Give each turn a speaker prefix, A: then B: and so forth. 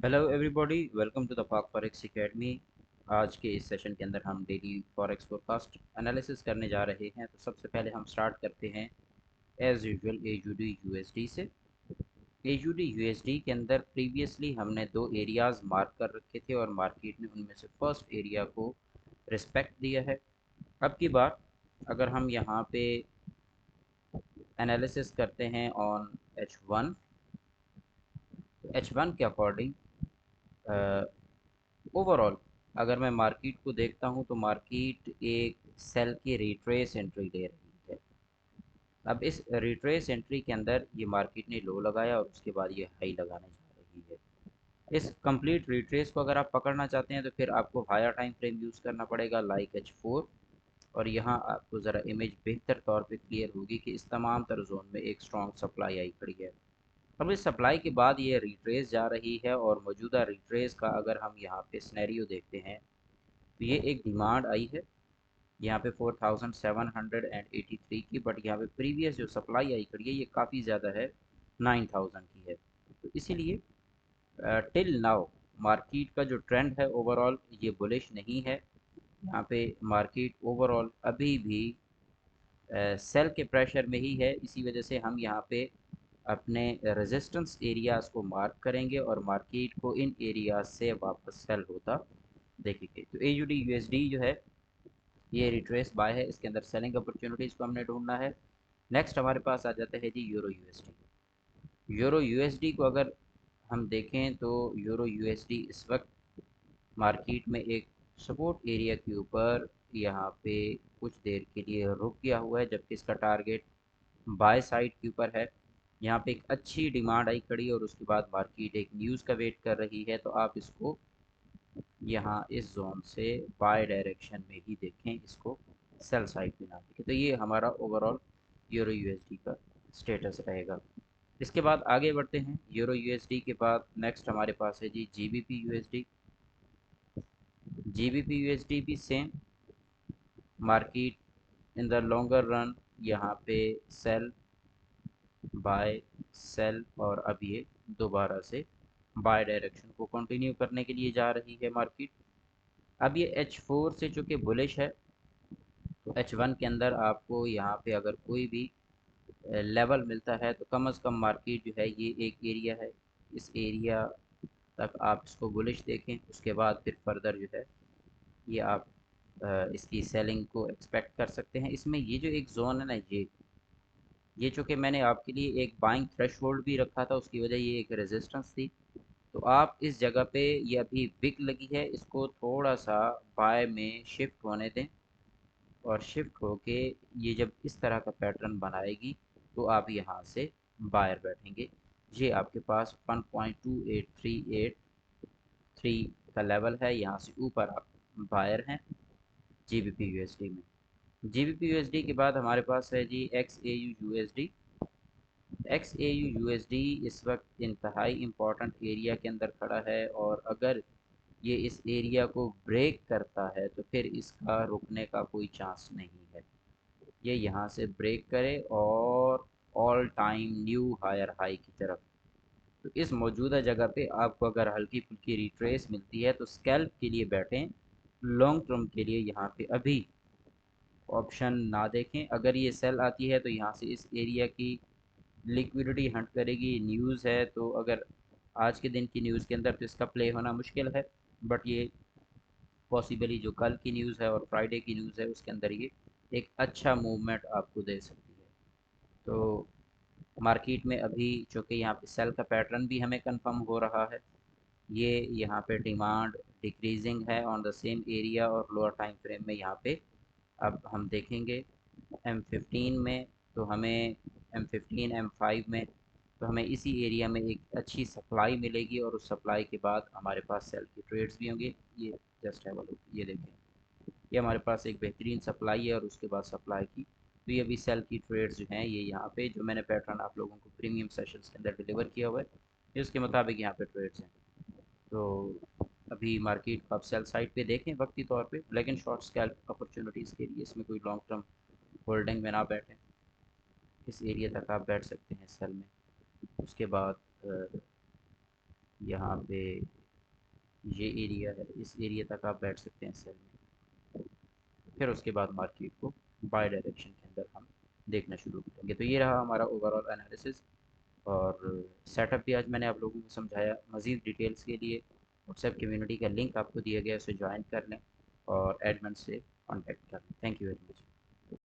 A: Hello everybody, welcome to the Pak forex academy. आज के इस सेशन के अंदर हम डेली फॉरेक्स फोरकास्ट एनालिसिस करने जा रहे हैं। तो सबसे पहले हम स्टार्ट करते हैं एज यूजुअल एयूडी यूएसडी से। एयूडी यूएसडी के अंदर प्रीवियसली हमने दो एरियाज़ मार्क कर रखे थे और मार्केट ने उनमें से फर्स्ट एरिया को रिस्पेक्ट दिया है। अब की बार अगर हम यहाँ पे एनालिसिस करते हैं ऑन H1, तो H1 के अकॉर्डिंग ओवरऑल अगर मैं मार्केट को देखता हूँ तो मार्केट एक सेल की रिट्रेस एंट्री ले रही है। अब इस रिट्रेस एंट्री के अंदर ये मार्केट ने लो लगाया और उसके बाद ये हाई लगाने जा रही है। इस कंप्लीट रिट्रेस को अगर आप पकड़ना चाहते हैं तो फिर आपको हायर टाइम फ्रेम यूज़ करना पड़ेगा लाइक H4। और यहाँ आपको ज़रा इमेज बेहतर तौर पे क्लियर होगी कि इस तमाम तर जोन में एक स्ट्रॉन्ग सप्लाई आई खड़ी है। अब इस सप्लाई के बाद ये रिट्रेस जा रही है और मौजूदा रिट्रेस का अगर हम यहाँ पे सिनेरियो देखते हैं तो ये एक डिमांड आई है यहाँ पे 4783 की, बट यहाँ पे प्रीवियस जो सप्लाई आई खड़ी है ये काफ़ी ज़्यादा है, 9000 की है। तो इसीलिए टिल नाउ मार्केट का जो ट्रेंड है ओवरऑल ये बुलिश नहीं है। यहाँ पे मार्केट ओवरऑल अभी भी सेल के प्रेशर में ही है। इसी वजह से हम यहाँ पे अपने रेजिस्टेंस एरियाज़ को मार्क करेंगे और मार्केट को इन एरियाज से वापस सेल होता देखेंगे। तो AUD USD जो है ये रिट्रेस बाय है, इसके अंदर सेलिंग अपॉर्चुनिटीज़ को हमने ढूंढना है। नेक्स्ट हमारे पास आ जाता है जी यूरो यूएसडी। यूरो यूएसडी को अगर हम देखें तो यूरो यूएसडी इस वक्त मार्केट में एक सपोर्ट एरिया के ऊपर यहाँ पे कुछ देर के लिए रुक गया हुआ है, जबकि इसका टारगेट बाय साइड के ऊपर है। यहाँ पे एक अच्छी डिमांड आई खड़ी और उसके बाद मार्केट एक न्यूज़ का वेट कर रही है, तो आप इसको यहाँ इस जोन से बाय डायरेक्शन में ही देखें, इसको सेल साइड पे ना देखें। तो ये हमारा ओवरऑल यूरो यूएसडी का स्टेटस रहेगा। इसके बाद आगे बढ़ते हैं। यूरो यूएसडी के बाद नेक्स्ट हमारे पास है जी जीबीपी यूएसडी। जीबीपी यूएसडी भी same market in the longer run यहाँ पे सेल बाय सेल, और अब ये दोबारा से बाय डायरेक्शन को कंटिन्यू करने के लिए जा रही है मार्केट। अब ये H4 से चूँकि बुलिश है तो H1 के अंदर आपको यहाँ पे अगर कोई भी लेवल मिलता है तो कम से कम मार्केट जो है ये एक एरिया है, इस एरिया तक आप इसको बुलिश देखें। उसके बाद फिर फर्दर जो है ये आप इसकी सेलिंग को एक्सपेक्ट कर सकते हैं। इसमें ये जो एक जोन है ना, ये चूँकि मैंने आपके लिए एक बाइंग थ्रेशोल्ड भी रखा था, उसकी वजह ये एक रेजिस्टेंस थी। तो आप इस जगह पे ये अभी बिक लगी है, इसको थोड़ा सा बाय में शिफ्ट होने दें और शिफ्ट होके ये जब इस तरह का पैटर्न बनाएगी तो आप यहाँ से बायर बैठेंगे। ये आपके पास 1.28383 का लेवल है, यहाँ से ऊपर आप बायर हैं जीबीपी यूएसडी में। जीबीपी यूएसडी के बाद हमारे पास है जी XAU यूएसडी। XAU यूएसडी इस वक्त इंतहाई इम्पोर्टेंट एरिया के अंदर खड़ा है और अगर ये इस एरिया को ब्रेक करता है तो फिर इसका रुकने का कोई चांस नहीं है। ये यहाँ से ब्रेक करे और all time new hire high की तरफ। तो इस मौजूदा जगह पे आपको अगर हल्की फुल्की रिट्रेस मिलती है तो स्कैल्प के लिए बैठें, लॉन्ग टर्म के लिए यहाँ पे अभी ऑप्शन ना देखें। अगर ये सेल आती है तो यहाँ से इस एरिया की लिक्विडिटी हंट करेगी। न्यूज़ है तो अगर आज के दिन की न्यूज़ के अंदर तो इसका प्ले होना मुश्किल है, बट ये पॉसिबली जो कल की न्यूज़ है और फ्राइडे की न्यूज़ है उसके अंदर ये एक अच्छा मूवमेंट आपको दे सकती है। तो मार्केट में अभी चूँकि यहाँ पे सेल का पैटर्न भी हमें कंफर्म हो रहा है, ये यहाँ पे डिमांड डिक्रीजिंग है ऑन द सेम एरिया और लोअर टाइम फ्रेम में यहाँ पे अब हम देखेंगे M15 में। तो हमें M15 M5 में तो हमें इसी एरिया में एक अच्छी सप्लाई मिलेगी और उस सप्लाई के बाद हमारे पास सेल की ट्रेड्स भी होंगे। ये जस्ट है वो, ये देखें, ये हमारे पास एक बेहतरीन सप्लाई है और उसके बाद सप्लाई की, तो ये अभी सेल की ट्रेड्स जो हैं ये यहाँ पे जो मैंने पैटर्न आप लोगों को प्रीमियम सेशंस के अंदर डिलीवर किया हुआ है इसके मुताबिक यहाँ पे ट्रेड्स हैं। तो अभी मार्केट को आप सेल साइड पे देखें वक्ती तौर पे, लेकिन शॉर्ट स्कैल्प अपॉर्चुनिटीज़ के लिए इसमें कोई लॉन्ग टर्म होल्डिंग में ना बैठें। इस एरिया तक आप बैठ सकते हैं सेल में। उसके बाद यहाँ पे ये एरिया है, इस एरिया तक आप बैठ सकते हैं सेल में। फिर उसके बाद मार्केट को बाय डायरेक्शन के अंदर हम देखना शुरू करेंगे। तो ये रहा हमारा ओवरऑल एनालिसिस और सेटअप भी आज मैंने आप लोगों को समझाया। मज़ीद डिटेल्स के लिए व्हाट्सएप कम्युनिटी का लिंक आपको दिया गया है, उसे ज्वाइन कर लें और एडमिन से कॉन्टैक्ट कर लें। Thank you very much.